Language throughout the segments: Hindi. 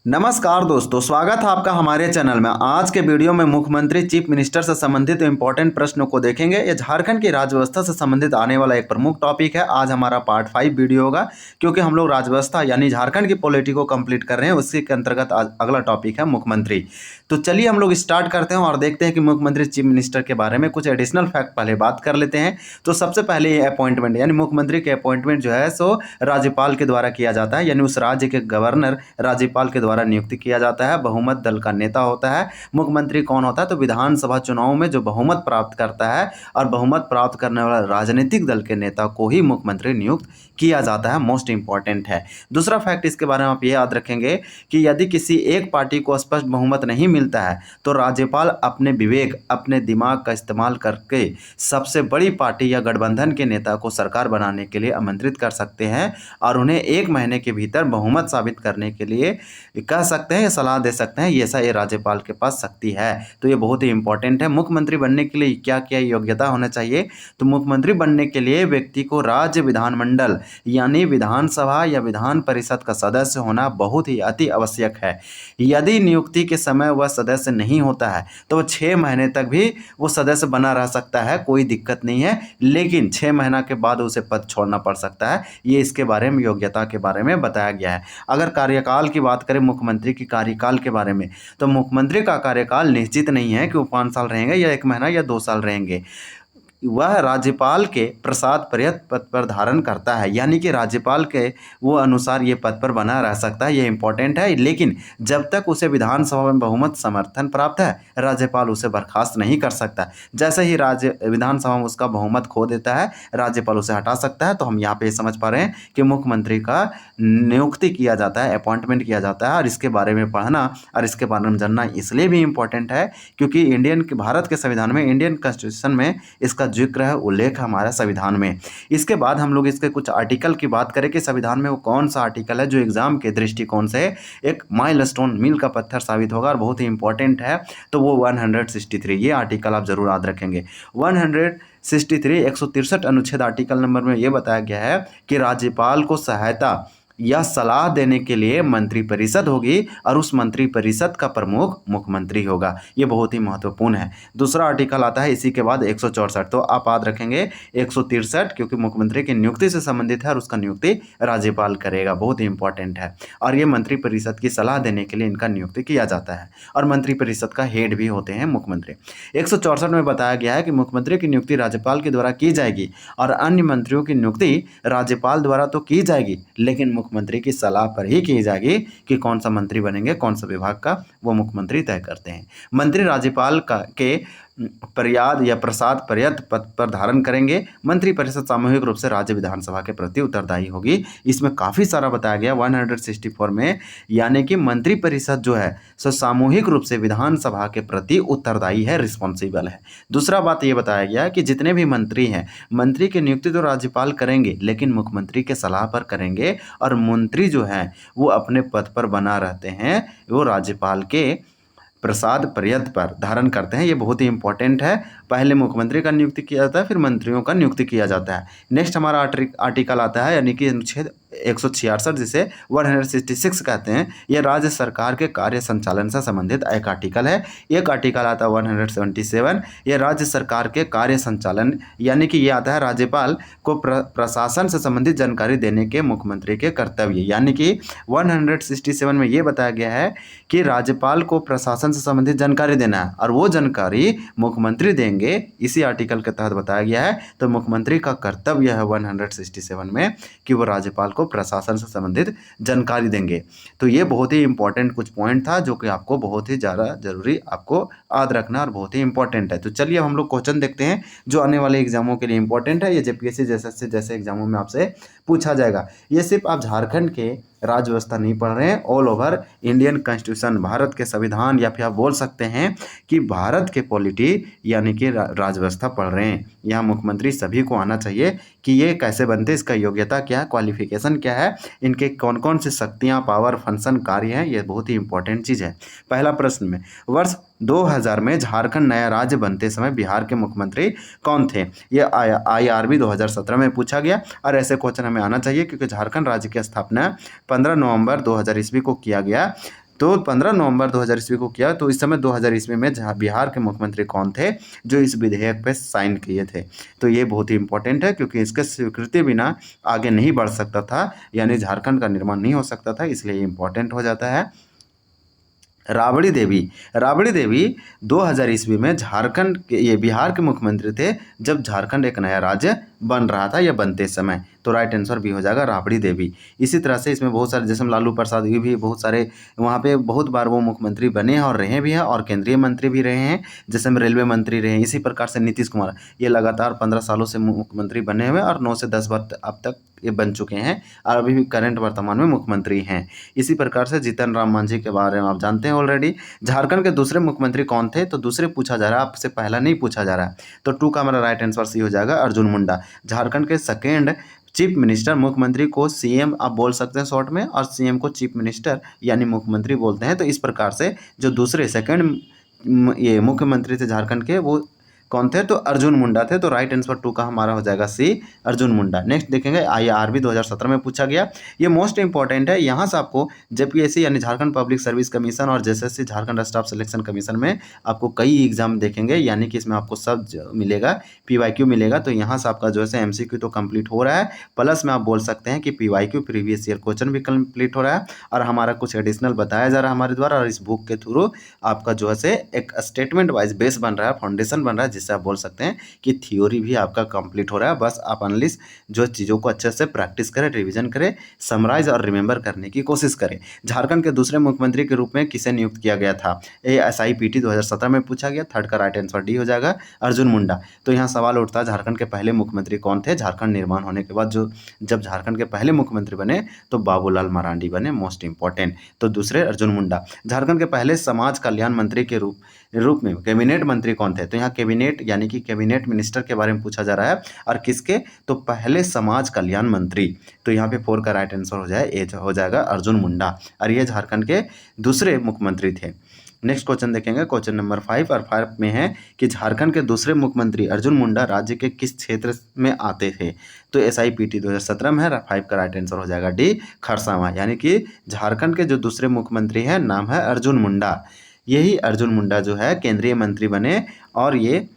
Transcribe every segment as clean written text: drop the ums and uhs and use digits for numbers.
नमस्कार दोस्तों, स्वागत है आपका हमारे चैनल में। आज के वीडियो में मुख्यमंत्री चीफ मिनिस्टर से संबंधित इंपॉर्टेंट प्रश्नों को देखेंगे। ये झारखंड की राज्य व्यवस्था से संबंधित आने वाला एक प्रमुख टॉपिक है। आज हमारा पार्ट 5 वीडियो होगा, क्योंकि हम लोग राज्य व्यवस्था यानी झारखंड की पॉलिटी को कंप्लीट कर रहे हैं। उसी के अंतर्गत आज अगला टॉपिक है मुख्यमंत्री। तो चलिए हम लोग स्टार्ट करते हैं और देखते हैं कि मुख्यमंत्री चीफ मिनिस्टर के बारे में कुछ एडिशनल फैक्ट पहले बात कर लेते हैं। तो सबसे पहले ये अपॉइंटमेंट यानी मुख्यमंत्री के अपॉइंटमेंट जो है सो राज्यपाल के द्वारा किया जाता है, यानी उस राज्य के गवर्नर राज्यपाल के द्वारा नियुक्ति किया जाता है। बहुमत दल का नेता होता है। मुख्यमंत्री कौन होता है? तो विधानसभा चुनाव में जो बहुमत प्राप्त करता है और बहुमत प्राप्त करने वाला राजनीतिक दल के नेता को ही मुख्यमंत्री नियुक्त किया जाता है। मोस्ट इंपॉर्टेंट है। दूसरा फैक्ट इसके बारे में आप ये याद रखेंगे कि यदि किसी एक पार्टी को स्पष्ट बहुमत नहीं मिलता है तो राज्यपाल अपने विवेक, अपने दिमाग का इस्तेमाल करके सबसे बड़ी पार्टी या गठबंधन के नेता को सरकार बनाने के लिए आमंत्रित कर सकते हैं और उन्हें 1 महीने के भीतर बहुमत साबित करने के लिए कह सकते हैं या सलाह दे सकते हैं। ये ऐसा ये राज्यपाल के पास शक्ति है। तो ये बहुत ही इंपॉर्टेंट है। मुख्यमंत्री बनने के लिए क्या क्या योग्यता होना चाहिए? तो मुख्यमंत्री बनने के लिए व्यक्ति को राज्य विधानमंडल यानी विधानसभा या विधान परिषद का सदस्य होना बहुत ही अति आवश्यक है। यदि नियुक्ति के समय वह सदस्य नहीं होता है तो वह 6 महीने तक भी वो सदस्य बना रह सकता है, कोई दिक्कत नहीं है। लेकिन 6 महीना के बाद उसे पद छोड़ना पड़ सकता है। ये इसके बारे में योग्यता के बारे में बताया गया है। अगर कार्यकाल की बात करें मुख्यमंत्री की कार्यकाल के बारे में, तो मुख्यमंत्री का कार्यकाल निश्चित नहीं है कि वो 5 साल रहेंगे या 1 महीना या 2 साल रहेंगे। वह राज्यपाल के प्रसाद पर्यत पद पर धारण करता है, यानी कि राज्यपाल के वो अनुसार ये पद पर बना रह सकता है। ये इंपॉर्टेंट है। लेकिन जब तक उसे विधानसभा में बहुमत समर्थन प्राप्त है, राज्यपाल उसे बर्खास्त नहीं कर सकता। जैसे ही राज्य विधानसभा में उसका बहुमत खो देता है, राज्यपाल उसे हटा सकता है। तो हम यहाँ पे समझ पा रहे हैं कि मुख्यमंत्री का नियुक्ति किया जाता है, अपॉइंटमेंट किया जाता है। और इसके बारे में पढ़ना और इसके बारे में जानना इसलिए भी इम्पोर्टेंट है क्योंकि भारत के संविधान में, इंडियन कॉन्स्टिट्यूशन में इसका जिक्र है, उल्लेख है हमारा संविधान में। इसके बाद हम लोग इसके कुछ आर्टिकल की बात करें कि संविधान में वो कौन सा आर्टिकल है जो एग्जाम के दृष्टिकोण से एक माइलस्टोन, मील का पत्थर साबित होगा और बहुत ही इंपॉर्टेंट है। तो वो 163, ये आर्टिकल आप जरूर याद रखेंगे। 163 163 अनुच्छेद आर्टिकल नंबर में ये बताया गया है कि राज्यपाल को सहायता या सलाह देने के लिए मंत्रिपरिषद होगी और उस मंत्रिपरिषद का प्रमुख मुख्यमंत्री होगा। ये बहुत ही महत्वपूर्ण है। दूसरा आर्टिकल आता है इसी के बाद 164। तो आप याद रखेंगे 163 क्योंकि मुख्यमंत्री की नियुक्ति से संबंधित है और उसका नियुक्ति राज्यपाल करेगा। बहुत ही इंपॉर्टेंट है। और ये मंत्रिपरिषद की सलाह देने के लिए इनका नियुक्ति किया जाता है और मंत्रिपरिषद का हेड भी होते हैं मुख्यमंत्री। 164 में बताया गया है कि मुख्यमंत्री की नियुक्ति राज्यपाल के द्वारा की जाएगी और अन्य मंत्रियों की नियुक्ति राज्यपाल द्वारा तो की जाएगी, लेकिन मुख्यमंत्री की सलाह पर ही की जाएगी कि कौन सा मंत्री बनेंगे, कौन सा विभाग का, वो मुख्यमंत्री तय करते हैं। मंत्री राज्यपाल के प्रयाद या प्रसाद पर्यत पद पर धारण करेंगे। मंत्रिपरिषद सामूहिक रूप से राज्य विधानसभा के प्रति उत्तरदायी होगी। इसमें काफ़ी सारा बताया गया 164 में, यानी कि मंत्रिपरिषद जो है सो सामूहिक रूप से विधानसभा के प्रति उत्तरदायी है, रिस्पॉन्सिबल है। दूसरा बात ये बताया गया कि जितने भी मंत्री हैं, मंत्री की नियुक्ति तो राज्यपाल करेंगे लेकिन मुख्यमंत्री के सलाह पर करेंगे और मंत्री जो हैं वो अपने पद पर बना रहते हैं, वो राज्यपाल के प्रसाद पर्यत पर धारण करते हैं। ये बहुत ही इंपॉर्टेंट है। पहले मुख्यमंत्री का नियुक्ति किया जाता है, फिर मंत्रियों का नियुक्ति किया जाता है। नेक्स्ट हमारा आर्टिकल आता है, यानी कि अनुच्छेद 166 जिसे 166 कहते हैं। यह राज्य सरकार के कार्य संचालन से संबंधित एक आर्टिकल है। एक आर्टिकल आता है 177, यह राज्य सरकार के कार्य संचालन, यानी कि ये आता है राज्यपाल को प्रशासन से संबंधित जानकारी देने के मुख्यमंत्री के कर्तव्य। यानी कि 167 में ये बताया गया है कि राज्यपाल को प्रशासन से संबंधित जानकारी देना है और वो जानकारी मुख्यमंत्री देंगे। इसी आर्टिकल के तहत बताया गया है। तो मुख्यमंत्री का कर्तव्य है 167 में कि वो राज्यपाल को प्रशासन से संबंधित जानकारी देंगे। तो ये बहुत ही इंपॉर्टेंट कुछ पॉइंट था जो कि आपको बहुत ही ज़्यादा जरूरी आपको याद रखना और बहुत ही इंपॉर्टेंट है। तो चलिए हम लोग क्वेश्चन देखते हैं जो आने वाले एग्जामों के लिए इंपॉर्टेंट है। ये जेपीएससी जैसे एग्जामों में आपसे पूछा जाएगा। ये सिर्फ आप झारखंड के राज्य व्यवस्था नहीं पढ़ रहे हैं, all over Indian constitution, Bharat के संविधान, या फिर आप बोल सकते हैं कि भारत के पॉलिटी यानी कि राज्य व्यवस्था पढ़ रहे हैं। यहाँ मुख्यमंत्री सभी को आना चाहिए कि ये कैसे बनते, इसका योग्यता क्या है, क्वालिफिकेशन क्या है, इनके कौन कौन से शक्तियाँ, पावर, फंक्शन, कार्य हैं। ये बहुत ही इंपॉर्टेंट चीज़ है। पहला प्रश्न में, वर्ष 2000 में झारखंड नया राज्य बनते समय बिहार के मुख्यमंत्री कौन थे? ये IRB 2017 में पूछा गया और ऐसे क्वेश्चन हमें आना चाहिए क्योंकि झारखंड राज्य की स्थापना 15 नवंबर 2000 ईस्वी को किया गया। तो 15 नवंबर 2000 ईस्वी को किया। तो इस समय 2000 ईस्वी में बिहार के मुख्यमंत्री कौन थे जो इस विधेयक पे साइन किए थे। तो ये बहुत ही इंपॉर्टेंट है क्योंकि इसके स्वीकृति बिना आगे नहीं बढ़ सकता था, यानी झारखंड का निर्माण नहीं हो सकता था, इसलिए ये इंपॉर्टेंट हो जाता है। राबड़ी देवी 2000 ईस्वी में झारखंड के, ये बिहार के मुख्यमंत्री थे जब झारखंड एक नया राज्य बन रहा था या बनते समय। तो राइट आंसर भी हो जाएगा राबड़ी देवी। इसी तरह से इसमें बहुत सारे, जैसे लालू प्रसाद, ये भी बहुत सारे वहाँ पे बहुत बार वो मुख्यमंत्री बने हैं और रहे भी हैं और केंद्रीय मंत्री भी रहे हैं, जैसे में रेलवे मंत्री रहे हैं। इसी प्रकार से नीतीश कुमार, ये लगातार 15 सालों से मुख्यमंत्री बने हुए और 9 से 10 बार अब तक ये बन चुके हैं और अभी भी करंट वर्तमान में मुख्यमंत्री हैं। इसी प्रकार से जीतन राम मांझी के बारे में आप जानते हैं ऑलरेडी। झारखंड के दूसरे मुख्यमंत्री कौन थे, तो दूसरे पूछा जा रहा है, आपसे पहला नहीं पूछा जा रहा है। तो 2 का हमारा राइट आंसर सी हो जाएगा अर्जुन मुंडा। झारखंड के सेकेंड चीफ मिनिस्टर, मुख्यमंत्री को सीएम आप बोल सकते हैं शॉर्ट में, और सीएम को चीफ मिनिस्टर यानी मुख्यमंत्री बोलते हैं। तो इस प्रकार से जो दूसरे सेकंड ये मुख्यमंत्री थे झारखंड के, वो कौन थे, तो अर्जुन मुंडा थे। तो राइट आंसर 2 का हमारा हो जाएगा सी, अर्जुन मुंडा। नेक्स्ट देखेंगे आईआरबी 2017 में पूछा गया, ये मोस्ट इंपॉर्टेंट है। यहाँ से आपको जेपीएससी यानी झारखंड पब्लिक सर्विस कमीशन और JSSC Jharkhand staff selection commission में आपको कई एग्जाम देखेंगे, यानी कि इसमें आपको सब मिलेगा, पीवाईक्यू मिलेगा। तो यहाँ से आपका जो है एमसीक्यू तो कंप्लीट हो रहा है, प्लस में आप बोल सकते हैं कि पीवाईक्यू प्रीवियस ईयर क्वेश्चन भी कंप्लीट हो रहा है और हमारा कुछ एडिशनल बताया जा रहा है हमारे द्वारा। और इस बुक के थ्रू आपका जो है एक स्टेटमेंट वाइज बेस बन रहा है, फाउंडेशन बन रहा है, जिससे आप बोल सकते हैं कि थ्योरी भी आपका कंप्लीट हो रहा है। बस आप एनालिस्ट जो चीज़ों को अच्छे से प्रैक्टिस करें, रिवीजन करें, समराइज और रिमेंबर करने की कोशिश करें। झारखंड के दूसरे मुख्यमंत्री के रूप में किसे नियुक्त किया गया था, ये एसआईपीटी 2017 में पूछा गया। 3rd का राइट आंसर डी हो जाएगा, अर्जुन मुंडा। तो यहाँ सवाल उठता है झारखंड के पहले मुख्यमंत्री कौन थे। झारखंड निर्माण होने के बाद जब झारखंड के पहले मुख्यमंत्री बने तो बाबूलाल मरांडी बने, मोस्ट इंपॉर्टेंट। तो दूसरे अर्जुन मुंडा। झारखंड के पहले समाज कल्याण मंत्री के रूप में कैबिनेट मंत्री कौन थे, तो यहाँ कैबिनेट यानी कि कैबिनेट मिनिस्टर के बारे में पूछा जा रहा है। और किसके, तो पहले समाज कल्याण मंत्री। तो यहाँ पे 4 का राइट आंसर हो जाएगा अर्जुन मुंडा, और ये झारखंड के दूसरे मुख्यमंत्री थे। नेक्स्ट क्वेश्चन देखेंगे, क्वेश्चन नंबर 5 और 5 में है कि झारखंड के दूसरे मुख्यमंत्री अर्जुन मुंडा राज्य के किस क्षेत्र में आते थे। तो एसआईपीटी 2017 में है। 5 का राइट आंसर हो जाएगा डी, खरसावां। यानी कि झारखंड के जो दूसरे मुख्यमंत्री हैं नाम है अर्जुन मुंडा। यही अर्जुन मुंडा जो है केंद्रीय मंत्री बने और ये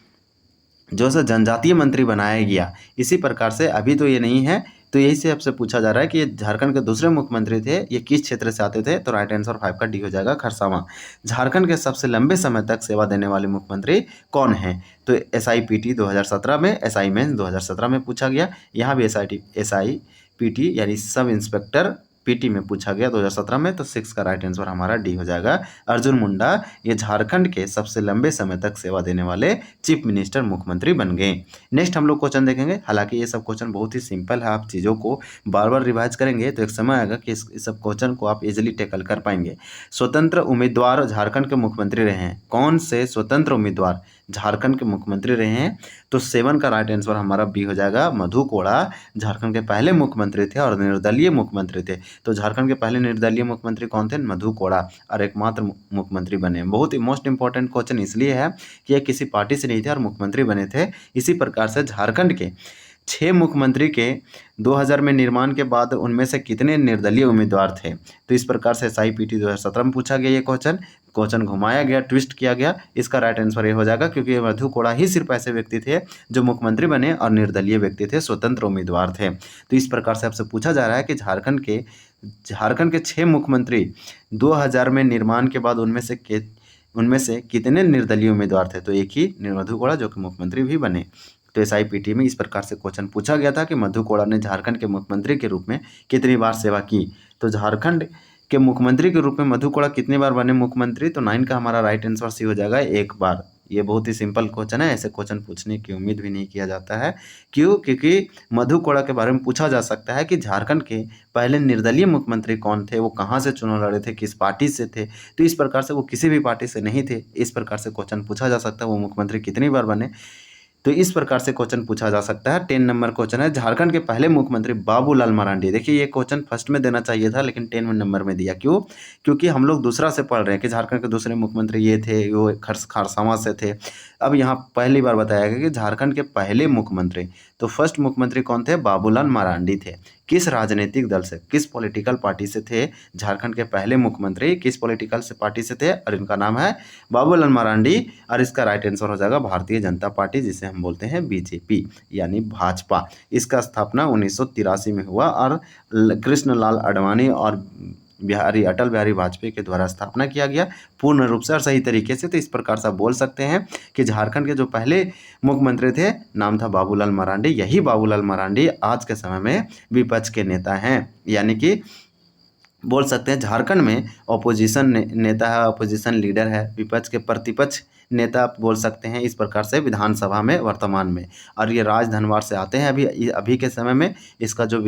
जो है जनजातीय मंत्री बनाया गया। इसी प्रकार से अभी तो ये नहीं है, तो यही से आपसे पूछा जा रहा है कि ये झारखंड के दूसरे मुख्यमंत्री थे, ये किस क्षेत्र से आते थे। तो राइट आंसर 5 का डी हो जाएगा, खरसावां। झारखंड के सबसे लंबे समय तक सेवा देने वाले मुख्यमंत्री कौन हैं, तो एसआईपीटी 2017 में, एसआई मेंस 2017 में पूछा गया। यहाँ भी एसआईपीटी यानी सब इंस्पेक्टर पीटी में पूछा गया 2017 में। तो 6 का राइट आंसर हमारा डी हो जाएगा, अर्जुन मुंडा। ये झारखंड के सबसे लंबे समय तक सेवा देने वाले चीफ मिनिस्टर, मुख्यमंत्री बन गए। नेक्स्ट हम लोग क्वेश्चन देखेंगे। हालांकि ये सब क्वेश्चन बहुत ही सिंपल है, आप चीज़ों को बार बार रिवाइज करेंगे तो एक समय आएगा कि इस सब क्वेश्चन को आप इजिली टैकल कर पाएंगे। स्वतंत्र उम्मीदवार झारखंड के मुख्यमंत्री रहे हैं, कौन से स्वतंत्र उम्मीदवार झारखंड के मुख्यमंत्री रहे हैं। तो 7 का राइट आंसर हमारा बी हो जाएगा, मधु कोड़ा। झारखंड के पहले मुख्यमंत्री थे और निर्दलीय मुख्यमंत्री थे। तो झारखंड के पहले निर्दलीय मुख्यमंत्री कौन थे, मधु कोड़ा, और एकमात्र मुख्यमंत्री बने। बहुत ही मोस्ट इंपॉर्टेंट क्वेश्चन इसलिए है कि ये किसी पार्टी से नहीं थे और मुख्यमंत्री बने थे। इसी प्रकार से झारखंड के 6 मुख्यमंत्री के 2000 में निर्माण के बाद उनमें से कितने निर्दलीय उम्मीदवार थे। तो इस प्रकार से एसआईपीटी 2017 में पूछा गया। ये क्वेश्चन घुमाया गया, ट्विस्ट किया गया। इसका राइट आंसर ये हो जाएगा क्योंकि मधु कोड़ा ही सिर्फ ऐसे व्यक्ति थे जो मुख्यमंत्री बने और निर्दलीय व्यक्ति थे, स्वतंत्र उम्मीदवार थे। तो इस प्रकार से आपसे पूछा जा रहा है कि झारखंड के 6 मुख्यमंत्री 2000 में निर्माण के बाद उनमें से कितने निर्दलीय उम्मीदवार थे। तो एक ही मधु कोड़ा जो कि मुख्यमंत्री भी बने। तो एसआईपीटी में इस प्रकार से क्वेश्चन पूछा गया था कि मधु कोड़ा ने झारखंड के मुख्यमंत्री के रूप में कितनी बार सेवा की। तो झारखंड के मुख्यमंत्री के रूप में मधु कोड़ा कितनी बार बने मुख्यमंत्री, तो 9 का हमारा राइट आंसर सी हो जाएगा, 1 बार। ये बहुत ही सिंपल क्वेश्चन है, ऐसे क्वेश्चन पूछने की उम्मीद भी नहीं किया जाता है। क्योंकि मधु कोड़ा के बारे में पूछा जा सकता है कि झारखंड के पहले निर्दलीय मुख्यमंत्री कौन थे, वो कहाँ से चुनाव लड़े थे, किस पार्टी से थे। तो इस प्रकार से वो किसी भी पार्टी से नहीं थे। इस प्रकार से क्वेश्चन पूछा जा सकता है वो मुख्यमंत्री कितनी बार बने। तो इस प्रकार से क्वेश्चन पूछा जा सकता है। 10 नंबर क्वेश्चन है, झारखंड के पहले मुख्यमंत्री बाबूलाल मरांडी। देखिए ये क्वेश्चन फर्स्ट में देना चाहिए था लेकिन 10 नंबर में दिया। क्यों, क्योंकि हम लोग दूसरा से पढ़ रहे हैं कि झारखंड के दूसरे मुख्यमंत्री ये थे, वो खरसावां से थे। अब यहाँ पहली बार बताया गया कि झारखंड के पहले मुख्यमंत्री, तो फर्स्ट मुख्यमंत्री कौन थे, बाबूलाल मरांडी थे। किस राजनीतिक दल से, किस पॉलिटिकल पार्टी से थे झारखंड के पहले मुख्यमंत्री, किस पॉलिटिकल से पार्टी से थे, और इनका नाम है बाबूलाल मरांडी। और इसका राइट आंसर हो जाएगा भारतीय जनता पार्टी, जिसे हम बोलते हैं बीजेपी यानी भाजपा। इसका स्थापना 1983 में हुआ और कृष्णलाल आडवाणी और अटल बिहारी वाजपेयी के द्वारा स्थापना किया गया पूर्ण रूप से और सही तरीके से। तो इस प्रकार से आप बोल सकते हैं कि झारखंड के जो पहले मुख्यमंत्री थे नाम था बाबूलाल मरांडी। यही बाबूलाल मरांडी आज के समय में विपक्ष के नेता हैं, यानी कि बोल सकते हैं झारखंड में ऑपोजिशन नेता है, ऑपोजिशन लीडर है, विपक्ष के प्रतिपक्ष नेता आप बोल सकते हैं इस प्रकार से विधानसभा में वर्तमान में। और ये राजधनवार से आते हैं अभी के समय में। इसका जो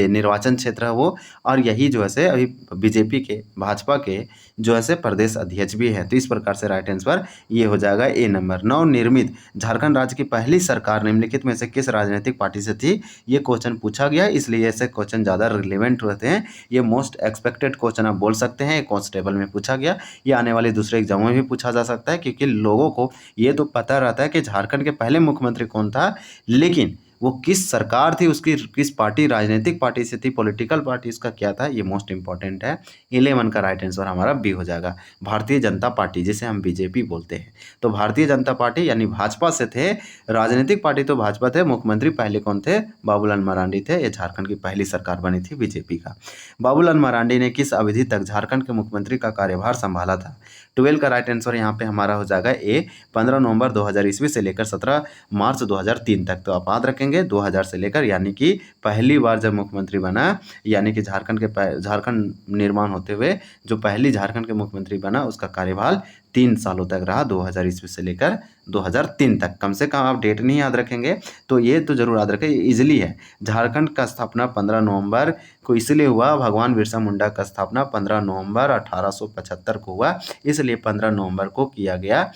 निर्वाचन क्षेत्र है वो, और यही जो है से अभी बीजेपी के भाजपा के जो है से प्रदेश अध्यक्ष भी है। तो इस प्रकार से राइट आंसर ये हो जाएगा ए नंबर। नवनिर्मित झारखंड राज्य की पहली सरकार निम्नलिखित में से किस राजनीतिक पार्टी से थी? ये क्वेश्चन पूछा गया, इसलिए ऐसे क्वेश्चन ज़्यादा रिलेवेंट होते हैं। ये मोस्ट एक्सपेक्टेड क्वेश्चन आप बोल सकते हैं, कांस्टेबल में पूछा गया, ये आने वाले दूसरे एग्जामों में भी पूछा जा सकता है, क्योंकि लोगों को ये तो पता रहता है कि झारखंड के पहले मुख्यमंत्री कौन था, लेकिन वो किस सरकार थी, उसकी किस पार्टी, राजनीतिक पार्टी से थी, पॉलिटिकल पार्टी उसका क्या था, ये मोस्ट इंपॉर्टेंट है। 11 का राइट आंसर हमारा बी हो जाएगा, भारतीय जनता पार्टी, जिसे हम बीजेपी बोलते हैं। तो भारतीय जनता पार्टी यानी भाजपा से थे, राजनीतिक पार्टी तो भाजपा थे, मुख्यमंत्री पहले कौन थे? बाबूलाल मरांडी थे। ये झारखंड की पहली सरकार बनी थी बीजेपी का। बाबूलाल मरांडी ने किस अवधि तक झारखंड के मुख्यमंत्री का कार्यभार संभाला था? 12 का राइट आंसर यहाँ पे हमारा हो जाएगा ए, 15 नवंबर 2000 ईस्वी से लेकर 17 मार्च 2003 तक। तो आप याद रखेंगे 2000 से लेकर, यानी कि पहली बार जब मुख्यमंत्री बना, यानी कि झारखंड निर्माण होते हुए जो पहली झारखंड के मुख्यमंत्री बना उसका कार्यकाल 3 सालों तक रहा, 2000 ईस्वी से लेकर 2003 तक। कम से कम आप डेट नहीं याद रखेंगे तो ये तो जरूर याद रखें, इजीली है। झारखंड का स्थापना 15 नवंबर को इसलिए हुआ, भगवान बिरसा मुंडा का स्थापना 15 नवंबर 1875 को हुआ, इसलिए 15 नवंबर को किया गया।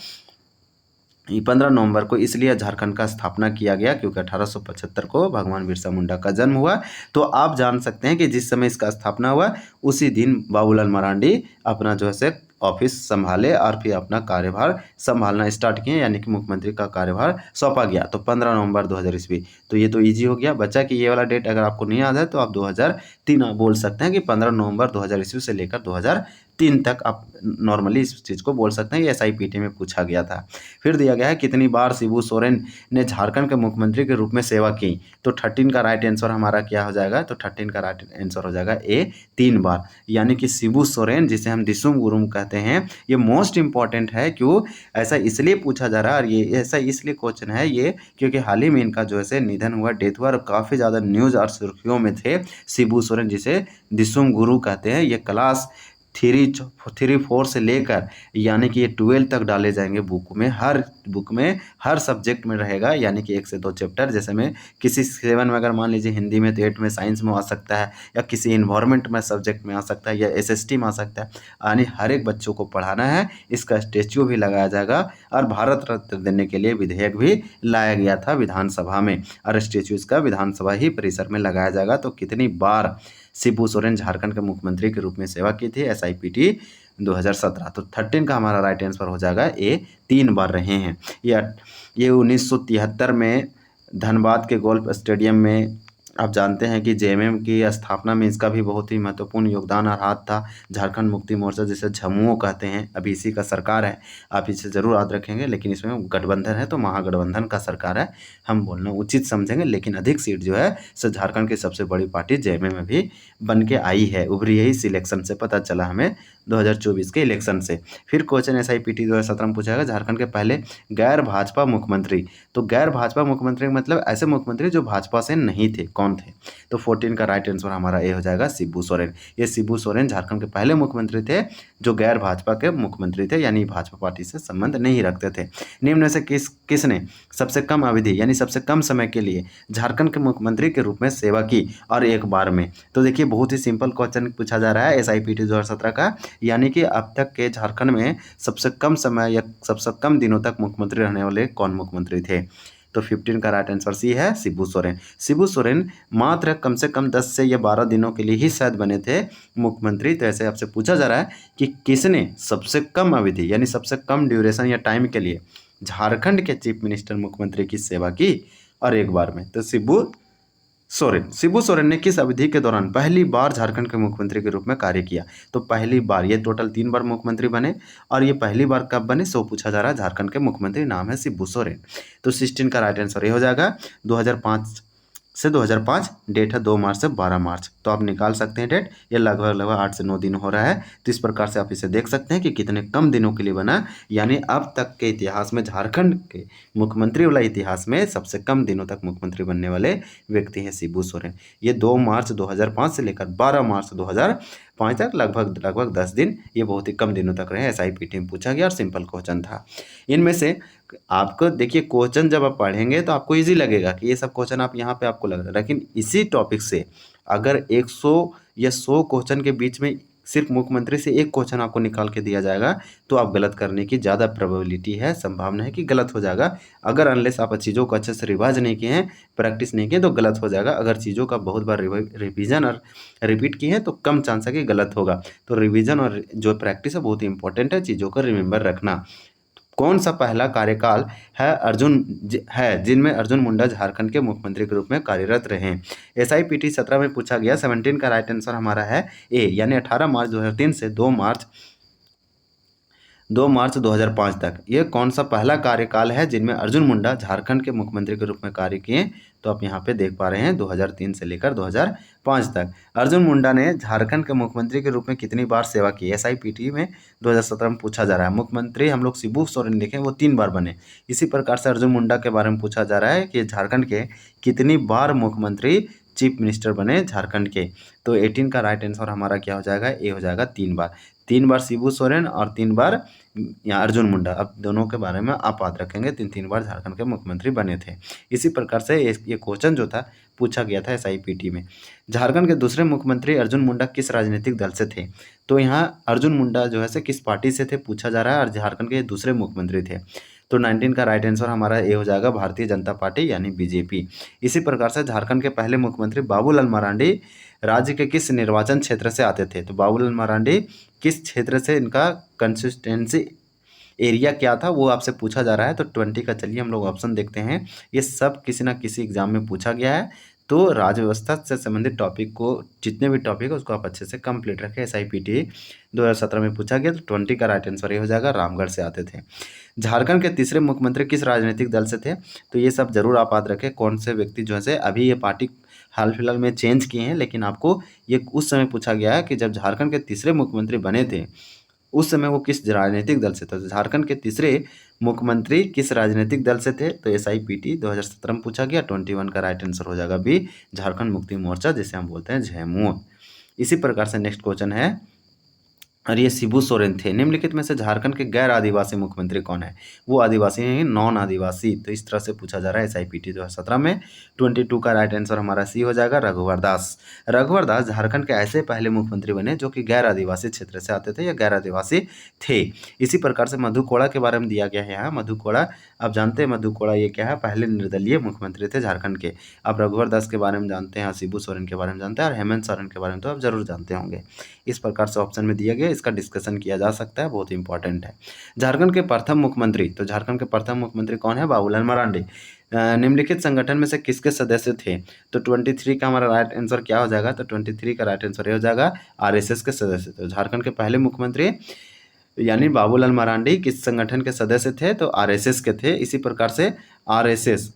15 नवंबर को इसलिए झारखंड का स्थापना किया गया क्योंकि 1875 को भगवान बिरसा मुंडा का जन्म हुआ। तो आप जान सकते हैं कि जिस समय इसका स्थापना हुआ उसी दिन बाबूलाल मरांडी अपना जो है ऑफिस संभाले और फिर अपना कार्यभार संभालना स्टार्ट किए, यानी कि मुख्यमंत्री का कार्यभार सौंपा गया। तो 15 नवंबर 2000 ईस्वी, तो ये तो इजी हो गया। बच्चा कि ये वाला डेट अगर आपको नहीं याद है तो आप 2003 बोल सकते हैं कि 15 नवंबर 2000 ईस्वी से लेकर 2003 तक आप नॉर्मली इस चीज़ को बोल सकते हैं। ये SIPT में पूछा गया था। फिर दिया गया है कितनी बार शिबू सोरेन ने झारखंड के मुख्यमंत्री के रूप में सेवा की? तो 13 का राइट आंसर हमारा क्या हो जाएगा? तो 13 का राइट आंसर हो जाएगा ए, 3 बार। यानी कि शिबू सोरेन, जिसे हम दिसुम गुरुम कहते हैं, ये मोस्ट इंपॉर्टेंट है। क्यों ऐसा इसलिए पूछा जा रहा है, और ये ऐसा इसलिए क्वेश्चन है ये क्योंकि हाल ही में इनका जो है निधन हुआ, डेथ हुआ, और काफ़ी ज़्यादा न्यूज़ और सुर्खियों में थे शिबू सोरेन, जिसे दिसुम गुरु कहते हैं। ये क्लास 3-4 से लेकर यानी कि ये 12 तक डाले जाएंगे बुक में, हर सब्जेक्ट में रहेगा, यानी कि 1 से 2 चैप्टर। जैसे में किसी 7 में अगर मान लीजिए हिंदी में, तो 8 में साइंस में आ सकता है, या किसी इन्वायरमेंट में सब्जेक्ट में आ सकता है, या SST में आ सकता है। यानी हर एक बच्चों को पढ़ाना है। इसका स्टैच्यू भी लगाया जाएगा और भारत रत्न देने के लिए विधेयक भी लाया गया था विधानसभा में, और स्टैच्यू इसका विधानसभा ही परिसर में लगाया जाएगा। तो कितनी बार शिबू सोरेन झारखंड के मुख्यमंत्री के रूप में सेवा की थी? SIPT 2017। तो 13 का हमारा राइट आंसर हो जाएगा ए, 3 बार रहे हैं। ये 1973 में धनबाद के गोल्फ स्टेडियम में आप जानते हैं कि JMM की स्थापना में इसका भी बहुत ही महत्वपूर्ण योगदान और हाथ था। झारखंड मुक्ति मोर्चा, जिसे झमुओ कहते हैं, अभी इसी का सरकार है। आप इसे ज़रूर याद रखेंगे, लेकिन इसमें गठबंधन है तो महागठबंधन का सरकार है, हम बोलना उचित समझेंगे। लेकिन अधिक सीट जो है सो झारखंड की सबसे बड़ी पार्टी JMM में भी बन के आई है, उभरी है इस इलेक्शन से, पता चला हमें 2024 के इलेक्शन से। फिर क्वेश्चन SIPT 2017 में पूछा गया झारखंड के पहले गैर भाजपा मुख्यमंत्री। तो गैर भाजपा मुख्यमंत्री मतलब ऐसे मुख्यमंत्री जो भाजपा से नहीं थे, कौन थे? तो 14 का राइट आंसर हमारा ए हो जाएगा, शिबू सोरेन। ये शिबू सोरेन झारखंड के पहले मुख्यमंत्री थे जो गैर भाजपा के मुख्यमंत्री थे, यानी भाजपा पार्टी से संबंध नहीं रखते थे। निम्न में से किसने सबसे कम अवधि यानी सबसे कम समय के लिए झारखंड के मुख्यमंत्री के रूप में सेवा की और एक बार में? तो देखिए बहुत ही सिंपल क्वेश्चन पूछा जा रहा है SIPT 2017 का, यानी कि अब तक के झारखंड में सबसे कम समय या सबसे कम दिनों तक मुख्यमंत्री रहने वाले कौन मुख्यमंत्री थे? तो 15 का राइट आंसर सी है, शिबू सोरेन। शिबू सोरेन मात्र कम से कम 10 से या 12 दिनों के लिए ही शायद बने थे मुख्यमंत्री। तो ऐसे आपसे पूछा जा रहा है कि किसने सबसे कम अवधि यानी सबसे कम ड्यूरेशन या टाइम के लिए झारखंड के चीफ मिनिस्टर मुख्यमंत्री की सेवा की और एक बार में? तो शिबू सोरेन। शिबू सोरेन ने किस अवधि के दौरान पहली बार झारखंड के मुख्यमंत्री के रूप में कार्य किया? तो पहली बार, ये टोटल 3 बार मुख्यमंत्री बने और ये पहली बार कब बने सो पूछा जा रहा है। झारखंड के मुख्यमंत्री नाम है शिबू सोरेन। तो 16 का राइट आंसर ये हो जाएगा। 2005 से 2005, डेट है 2 मार्च से 12 मार्च। तो आप निकाल सकते हैं डेट। ये लगभग 8 से 9 दिन हो रहा है। तो इस प्रकार से आप इसे देख सकते हैं कि कितने कम दिनों के लिए बना, यानी अब तक के इतिहास में झारखंड के मुख्यमंत्री वाला इतिहास में सबसे कम दिनों तक मुख्यमंत्री बनने वाले व्यक्ति हैं शिबू सोरेन। ये 2 मार्च 2005 से लेकर 12 मार्च 2005 तक लगभग 10 दिन, ये बहुत ही कम दिनों तक रहे। SIPT में पूछा गया और सिंपल क्वेश्चन था। इनमें से आपको देखिए, क्वेश्चन जब आप पढ़ेंगे तो आपको इजी लगेगा कि ये सब क्वेश्चन आप यहाँ पे आपको लग रहा है, लेकिन इसी टॉपिक से अगर 100 या 100 क्वेश्चन के बीच में सिर्फ मुख्यमंत्री से एक क्वेश्चन आपको निकाल के दिया जाएगा तो आप गलत करने की ज़्यादा प्रोबेबिलिटी है, संभावना है कि गलत हो जाएगा। अगर अनलेस आप चीज़ों को अच्छे से रिवाइज नहीं किए हैं, प्रैक्टिस नहीं किए तो गलत हो जाएगा। अगर चीज़ों का बहुत बार रिवीजन और रिपीट किए हैं तो कम चांस है कि गलत होगा। तो रिवीजन और जो प्रैक्टिस है बहुत ही इंपॉर्टेंट है, चीज़ों को रिमेंबर रखना। कौन सा पहला कार्यकाल है जिनमें अर्जुन मुंडा झारखंड के मुख्यमंत्री के रूप में कार्यरत रहे? SIPT 17 में पूछा गया। 17 का राइट आंसर हमारा है ए, यानी 18 मार्च 2003 से 2 मार्च 2005 तक। ये कौन सा पहला कार्यकाल है जिनमें अर्जुन मुंडा झारखंड के मुख्यमंत्री के रूप में कार्य किए? तो आप यहाँ पे देख पा रहे हैं 2003 से लेकर 2005 तक। अर्जुन मुंडा ने झारखंड के मुख्यमंत्री के रूप में कितनी बार सेवा की? SIPT में 2017 में पूछा जा रहा है। मुख्यमंत्री हम लोग शिबू सोरेन देखें वो 3 बार बने। इसी प्रकार से अर्जुन मुंडा के बारे में पूछा जा रहा है कि झारखंड के कितनी बार मुख्यमंत्री चीफ मिनिस्टर बने झारखंड के? तो 18 का राइट आंसर हमारा क्या हो जाएगा? ए हो जाएगा 3 बार। 3 बार शिबू सोरेन और 3 बार यहाँ अर्जुन मुंडा। अब दोनों के बारे में आप याद रखेंगे, 3 बार झारखंड के मुख्यमंत्री बने थे। इसी प्रकार से ये क्वेश्चन जो था पूछा गया था SIPT में। झारखंड के दूसरे मुख्यमंत्री अर्जुन मुंडा किस राजनीतिक दल से थे? तो यहाँ अर्जुन मुंडा जो है से किस पार्टी से थे पूछा जा रहा है, और झारखंड के दूसरे मुख्यमंत्री थे। तो 19 का राइट आंसर हमारा ए हो जाएगा, भारतीय जनता पार्टी यानी BJP। इसी प्रकार से झारखंड के पहले मुख्यमंत्री बाबूलाल मरांडी राज्य के किस निर्वाचन क्षेत्र से आते थे? तो बाबूलाल मरांडी किस क्षेत्र से, इनका कंसिस्टेंसी एरिया क्या था वो आपसे पूछा जा रहा है। तो 20 का चलिए हम लोग ऑप्शन देखते हैं। ये सब किसी ना किसी एग्जाम में पूछा गया है। तो राज्य व्यवस्था से संबंधित टॉपिक को, जितने भी टॉपिक है उसको आप अच्छे से कंप्लीट रखें। SIPT 2017 में पूछा गया। तो 20 का राइट आंसर ये हो जाएगा, रामगढ़ से आते थे। झारखंड के तीसरे मुख्यमंत्री किस राजनीतिक दल से थे? तो ये सब जरूर आप याद रखें, कौन से व्यक्ति जो है अभी ये पार्टी हाल फिलहाल में चेंज किए हैं, लेकिन आपको ये उस समय पूछा गया है कि जब झारखंड के तीसरे मुख्यमंत्री बने थे उस समय वो किस राजनीतिक दल से थे। तो झारखंड के तीसरे मुख्यमंत्री किस राजनीतिक दल से थे? तो SIPT 2017 में पूछा गया। 21 का राइट आंसर हो जाएगा बी, झारखंड मुक्ति मोर्चा जिसे हम बोलते हैं झेमू। इसी प्रकार से नेक्स्ट क्वेश्चन है, और ये शिबू सोरेन थे। निम्नलिखित में से झारखंड के गैर आदिवासी मुख्यमंत्री कौन है? वो आदिवासी हैं, नॉन आदिवासी। तो इस तरह से पूछा जा रहा है SIPT 2017 में। 22 का राइट आंसर हमारा सी हो जाएगा, रघुवर दास। रघुवर दास झारखंड के ऐसे पहले मुख्यमंत्री बने जो कि गैर आदिवासी क्षेत्र से आते थे या गैर आदिवासी थे। इसी प्रकार से मधु कोड़ा के बारे में दिया गया है यहाँ। मधु कोड़ा आप जानते हैं, मधु कोड़ा ये क्या है, पहले निर्दलीय मुख्यमंत्री थे झारखंड के। आप रघुवर दास के बारे में जानते हैं, शिबू सोरेन के बारे में जानते हैं, और हेमंत सोरेन के बारे में तो आप जरूर जानते होंगे। इस प्रकार से ऑप्शन में दिया गया, इसका डिस्कशन किया जा सकता है, बहुत ही इंपॉर्टेंट है। झारखंड के प्रथम मुख्यमंत्री, तो झारखंड के प्रथम मुख्यमंत्री कौन है? बाबूलाल मरांडी। निम्नलिखित संगठन में से किसके सदस्य थे? तो 23 का हमारा राइट आंसर क्या हो जाएगा? तो 23 का राइट आंसर ये हो जाएगा, RSS के सदस्य थे। झारखंड के पहले मुख्यमंत्री यानी बाबूलाल मरांडी किस संगठन के सदस्य थे? तो RSS के थे। इसी प्रकार से RSS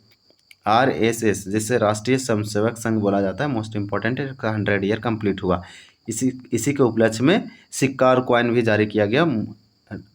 जिसे राष्ट्रीय स्वयंसेवक संघ बोला जाता है, मोस्ट इंपॉर्टेंट है, 100 ईयर कंप्लीट हुआ। इसी के उपलक्ष्य में सिक्का और कॉइन भी जारी किया गया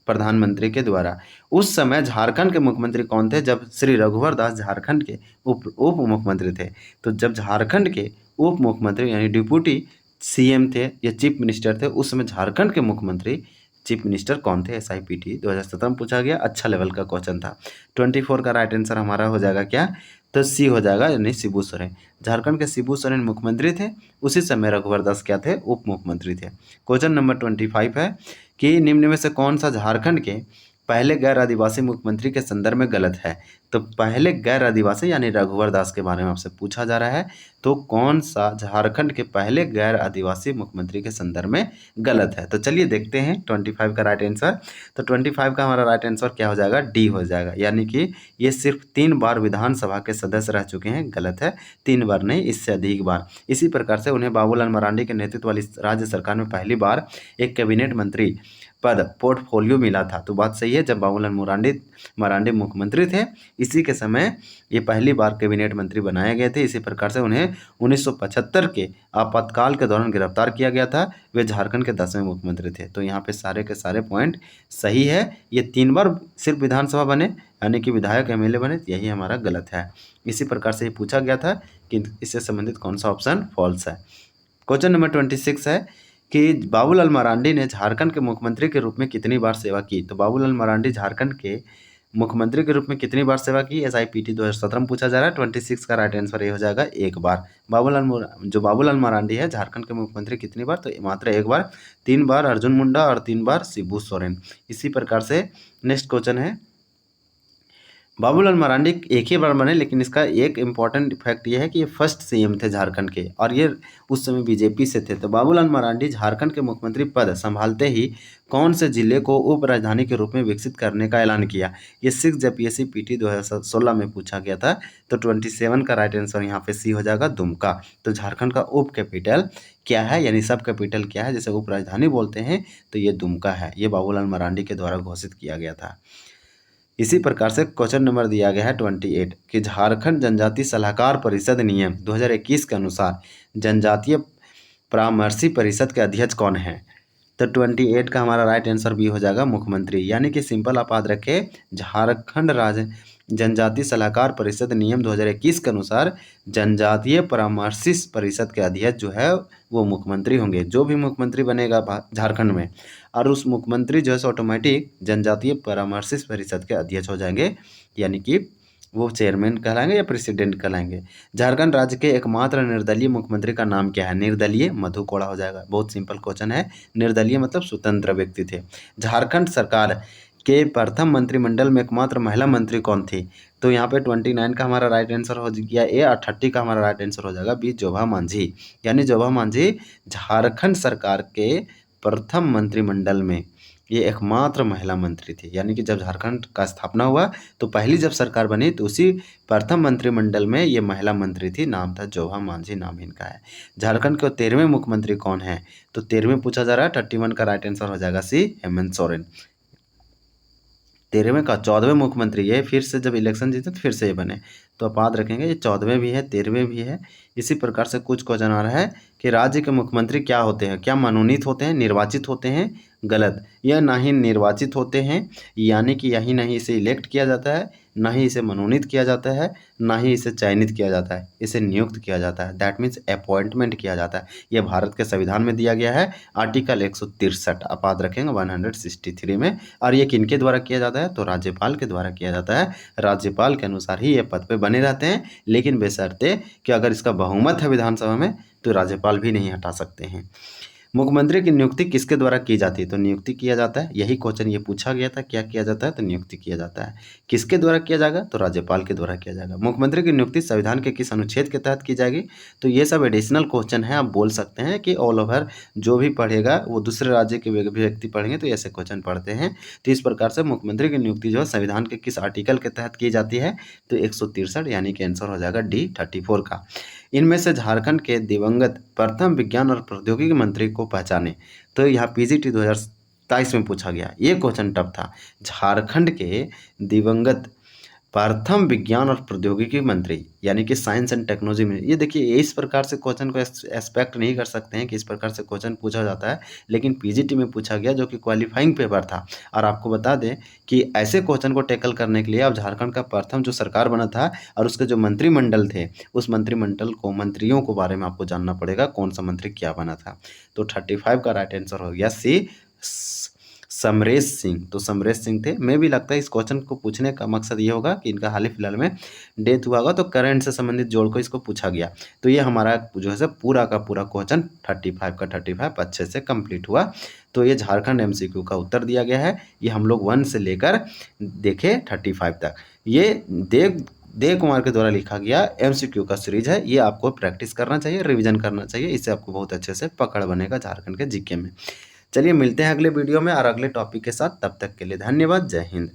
प्रधानमंत्री के द्वारा। उस समय झारखंड के मुख्यमंत्री कौन थे जब श्री रघुवर दास झारखंड के उप मुख्यमंत्री थे? तो जब झारखंड के उप मुख्यमंत्री यानी डिप्टी CM थे या चीफ मिनिस्टर थे, उस समय झारखंड के मुख्यमंत्री चीफ मिनिस्टर कौन थे? SIPT 2017 में पूछा गया, अच्छा लेवल का क्वेश्चन था। 24 का राइट आंसर हमारा हो जाएगा क्या? तो सी हो जाएगा, यानी शिबू सोरेन। झारखंड के शिबू सोरेन मुख्यमंत्री थे, उसी समय रघुवर दास क्या थे? उप मुख्यमंत्री थे। क्वेश्चन नंबर 25 है कि निम्न में से कौन सा झारखंड के पहले गैर आदिवासी मुख्यमंत्री के संदर्भ में गलत है। तो पहले गैर आदिवासी यानी रघुवर दास के बारे में आपसे पूछा जा रहा है, तो कौन सा झारखंड के पहले गैर आदिवासी मुख्यमंत्री के संदर्भ में गलत है। तो चलिए देखते हैं 25 का राइट आंसर। तो 25 का हमारा राइट आंसर क्या हो जाएगा, डी हो जाएगा, यानी कि ये सिर्फ 3 बार विधानसभा के सदस्य रह चुके हैं। गलत है, 3 बार नहीं, इससे अधिक बार। इसी प्रकार से उन्हें बाबूलाल मरांडी के नेतृत्व वाली राज्य सरकार में पहली बार एक कैबिनेट मंत्री पद पोर्टफोलियो मिला था। तो बात सही है, जब बाबूलाल मरांडी मुख्यमंत्री थे इसी के समय ये पहली बार कैबिनेट मंत्री बनाए गए थे। इसी प्रकार से उन्हें 1975 के आपातकाल के दौरान गिरफ्तार किया गया था। वे झारखंड के 10वें मुख्यमंत्री थे। तो यहाँ पे सारे के सारे पॉइंट सही है। ये 3 बार सिर्फ विधानसभा बने यानी कि विधायक एमएलए बने, यही हमारा गलत है। इसी प्रकार से ये पूछा गया था कि इससे संबंधित कौन सा ऑप्शन फॉल्स है। क्वेश्चन नंबर 26 है कि बाबूलाल मरांडी ने झारखंड के मुख्यमंत्री के रूप में कितनी बार सेवा की। तो बाबूलाल मरांडी झारखंड के मुख्यमंत्री के रूप में कितनी बार सेवा की, SIPT 2017 में पूछा जा रहा है। 26 का राइट आंसर ये हो जाएगा, 1 बार। बाबूलाल मरांडी है झारखंड के मुख्यमंत्री कितनी बार, तो मात्र 1 बार। 3 बार अर्जुन मुंडा और 3 बार शिबू सोरेन। इसी प्रकार से नेक्स्ट क्वेश्चन है, बाबूलाल मरांडी एक ही बार बने, लेकिन इसका एक इम्पॉर्टेंट फैक्ट ये है कि ये फर्स्ट CM थे झारखंड के और ये उस समय BJP से थे। तो बाबूलाल मरांडी झारखंड के मुख्यमंत्री पद संभालते ही कौन से जिले को उप राजधानी के रूप में विकसित करने का ऐलान किया। ये 6 PSC PT 2016 में पूछा गया था। तो 27 का राइट आंसर यहाँ पे C हो जाएगा, दुमका। तो झारखंड का उप कैपिटल क्या है, यानी सब कैपिटल क्या है, जैसे उप राजधानी बोलते हैं, तो ये दुमका है। ये बाबूलाल मरांडी के द्वारा घोषित किया गया था। इसी प्रकार से क्वेश्चन नंबर दिया गया है 28 कि झारखंड जनजाति सलाहकार परिषद नियम 2021 के अनुसार जनजातीय परामर्शी परिषद के अध्यक्ष कौन है। तो 28 का हमारा राइट आंसर भी हो जाएगा, मुख्यमंत्री। यानी कि सिंपल आप याद रखें, झारखंड राज्य जनजातीय सलाहकार परिषद नियम 2021 के अनुसार जनजातीय परामर्शी परिषद के अध्यक्ष जो है वो मुख्यमंत्री होंगे। जो भी मुख्यमंत्री बनेगा झारखंड में, और उस मुख्यमंत्री जो है ऑटोमेटिक जनजातीय परामर्शी परिषद के अध्यक्ष हो जाएंगे, यानी कि वो चेयरमैन कहलाएंगे या प्रेसिडेंट कहलाएंगे। झारखंड राज्य के एकमात्र निर्दलीय मुख्यमंत्री का नाम क्या है। निर्दलीय मधु कोड़ा हो जाएगा। बहुत सिंपल क्वेश्चन है। निर्दलीय मतलब स्वतंत्र व्यक्ति थे। झारखंड सरकार के प्रथम मंत्रिमंडल में एकमात्र महिला मंत्री कौन थी। तो यहाँ पे 29 का हमारा राइट आंसर हो गया ए, और 30 का हमारा राइट आंसर हो जाएगा बी, जोभा मांझी। यानी जोभा मांझी झारखंड सरकार के प्रथम मंत्रिमंडल में ये एकमात्र महिला मंत्री थी। यानी कि जब झारखंड का स्थापना हुआ तो पहली जब सरकार बनी तो उसी प्रथम मंत्रिमंडल में ये महिला मंत्री थी, नाम था जोभा मांझी, नाम इनका है। झारखंड के 13वें मुख्यमंत्री कौन है। तो 13वें पूछा जा रहा है। 31 का राइट आंसर हो जाएगा सी, हेमंत सोरेन। 13वें का 14वें मुख्यमंत्री ये फिर से जब इलेक्शन जीते तो फिर से ये बने। तो आप याद रखेंगे ये 14वें भी है, 13वें भी है। इसी प्रकार से कुछ क्वेश्चन आ रहा है कि राज्य के मुख्यमंत्री क्या होते हैं, क्या मनोनीत होते हैं, निर्वाचित होते हैं। गलत, यह ना ही निर्वाचित होते हैं, यानी कि यही नहीं इसे इलेक्ट किया जाता है, ना ही इसे मनोनीत किया जाता है, ना ही इसे चयनित किया जाता है, इसे नियुक्त किया जाता है। दैट मीन्स अपॉइंटमेंट किया जाता है। यह भारत के संविधान में दिया गया है, आर्टिकल 163 आप याद रखेंगे 163 में। और ये किनके द्वारा किया जाता है, तो राज्यपाल के द्वारा किया जाता है। राज्यपाल के अनुसार ही ये पद पे बने रहते हैं, लेकिन बशर्ते कि अगर इसका बहुमत है विधानसभा में तो राज्यपाल भी नहीं हटा सकते हैं। मुख्यमंत्री की नियुक्ति किसके द्वारा की जाती है। तो नियुक्ति किया जाता है, यही क्वेश्चन ये पूछा गया था, क्या किया जाता है, तो नियुक्ति किया जाता है। किसके द्वारा किया जाएगा, तो राज्यपाल के द्वारा किया जाएगा। मुख्यमंत्री की नियुक्ति संविधान के किस अनुच्छेद के तहत की जाएगी। तो ये सब एडिशनल क्वेश्चन है, आप बोल सकते हैं कि ऑल ओवर जो भी पढ़ेगा वो दूसरे राज्य के व्यक्ति पढ़ेंगे तो ऐसे क्वेश्चन पढ़ते हैं। तो इस प्रकार से मुख्यमंत्री की नियुक्ति जो है संविधान के किस आर्टिकल के तहत की जाती है, तो 163, यानी कि आंसर हो जाएगा डी 34 का। इनमें से झारखंड के दिवंगत प्रथम विज्ञान और प्रौद्योगिकी मंत्री को पहचाने। तो यहाँ PGT 2027 में पूछा गया, ये क्वेश्चन टफ था। झारखंड के दिवंगत प्रथम विज्ञान और प्रौद्योगिकी मंत्री यानी कि साइंस एंड टेक्नोलॉजी में, ये देखिए इस प्रकार से क्वेश्चन को एक्सपेक्ट नहीं कर सकते हैं कि इस प्रकार से क्वेश्चन पूछा जाता है, लेकिन PGT में पूछा गया जो कि क्वालिफाइंग पेपर था। और आपको बता दें कि ऐसे क्वेश्चन को टैकल करने के लिए अब झारखंड का प्रथम जो सरकार बना था और उसके जो मंत्रिमंडल थे, उस मंत्रिमंडल को मंत्रियों को बारे में आपको जानना पड़ेगा, कौन सा मंत्री क्या बना था। तो 35 का राइट आंसर हो गया सी, समरेश सिंह, तो समरेश सिंह थे। मैं भी लगता है इस क्वेश्चन को पूछने का मकसद ये होगा कि इनका हाल ही फिलहाल में डेथ हुआ होगा, तो करंट से संबंधित जोड़ को इसको पूछा गया। तो ये हमारा जो है पूरा का पूरा क्वेश्चन 35 का 35 अच्छे से कंप्लीट हुआ। तो ये झारखंड एमसीक्यू का उत्तर दिया गया है। ये हम लोग 1 से लेकर देखे 35 तक। ये देव कुमार के द्वारा लिखा गया एमसीक्यू का सीरीज है। ये आपको प्रैक्टिस करना चाहिए, रिवीजन करना चाहिए, इससे आपको बहुत अच्छे से पकड़ बनेगा झारखंड के जीके में। चलिए मिलते हैं अगले वीडियो में और अगले टॉपिक के साथ। तब तक के लिए धन्यवाद। जय हिंद।